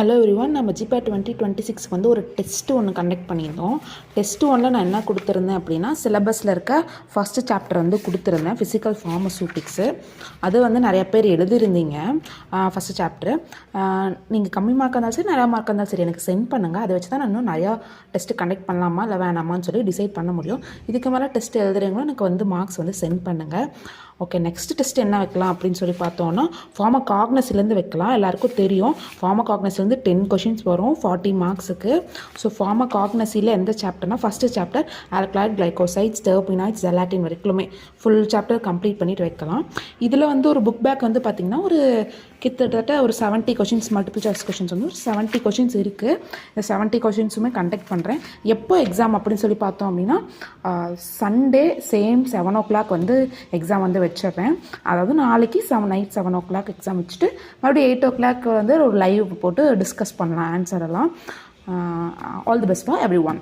Hello everyone, நம்ம GPAT 2026 வந்து ஒரு டெஸ்ட்டு ஒன்று கண்டக்ட் பண்ணியிருந்தோம். டெஸ்ட்டு ஒன்றில் நான் என்ன கொடுத்துருந்தேன் அப்படின்னா, சிலபஸில் இருக்க ஃபஸ்ட்டு சாப்டர் வந்து கொடுத்துருந்தேன், ஃபிசிக்கல் ஃபார்மசூட்டிக்ஸு. அது வந்து நிறைய பேர் எழுதியிருந்தீங்க ஃபஸ்ட்டு சாப்டரு. நீங்கள் கம்மி மார்க்காக இருந்தாலும் சரி, நிறையா மார்க்காக இருந்தாலும் சரி எனக்கு சென்ட் பண்ணுங்கள். அதை வச்சு தான் நான் இன்னும் நிறையா டெஸ்ட்டு கண்டக்ட் பண்ணலாமா இல்லை வேணாமான்னு சொல்லி டிசைட் பண்ண முடியும். இதுக்கு மேலே டெஸ்ட் எழுதுறீங்களோ எனக்கு வந்து மார்க்ஸ் வந்து சென்ட் பண்ணுங்கள். ஓகே, நெக்ஸ்ட் டெஸ்ட் என்ன வைக்கலாம் அப்படின்னு சொல்லி பார்த்தோன்னா, ஃபார்மகாக்னஸிலேருந்து வைக்கலாம். எல்லாருக்கும் தெரியும் ஃபார்மகாக்னஸிலேருந்து 10 கொஷின்ஸ் வரும் 40 மார்க்ஸுக்கு. ஸோ ஃபார்மகாக்னஸியில் எந்த சாப்டர்னா first chapter alkaloid glycosides terpenoids gelatin வரைக்குமே ஃபுல் சாப்டர் கம்ப்ளீட் பண்ணிட்டு வைக்கலாம். இதில் வந்து ஒரு புக் பேக் வந்து பார்த்திங்கன்னா ஒரு கிட்டத்தட்ட ஒரு 70 கொஷின்ஸ் மல்டிபிள் சாய்ஸ் கொஷின்ஸ் வந்து ஒரு 70 கொஷின்ஸ் இருக்குது. இந்த 70 கொஷின்ஸுமே கண்டக்ட் பண்ணுறேன். எப்போ எக்ஸாம் அப்படின்னு சொல்லி பார்த்தோம் அப்படின்னா, சண்டே சேம் 7 o'clock வந்து எக்ஸாம் வந்து வச்சிடுறேன். அதாவது நாளைக்கு நைட் 7 o'clock எக்ஸாம் வச்சுட்டு மறுபடியும் 8 o'clock வந்து ஒரு லைவ் போட்டு டிஸ்கஸ் பண்ணலாம் ஆன்சர் எல்லாம். All the best for every one.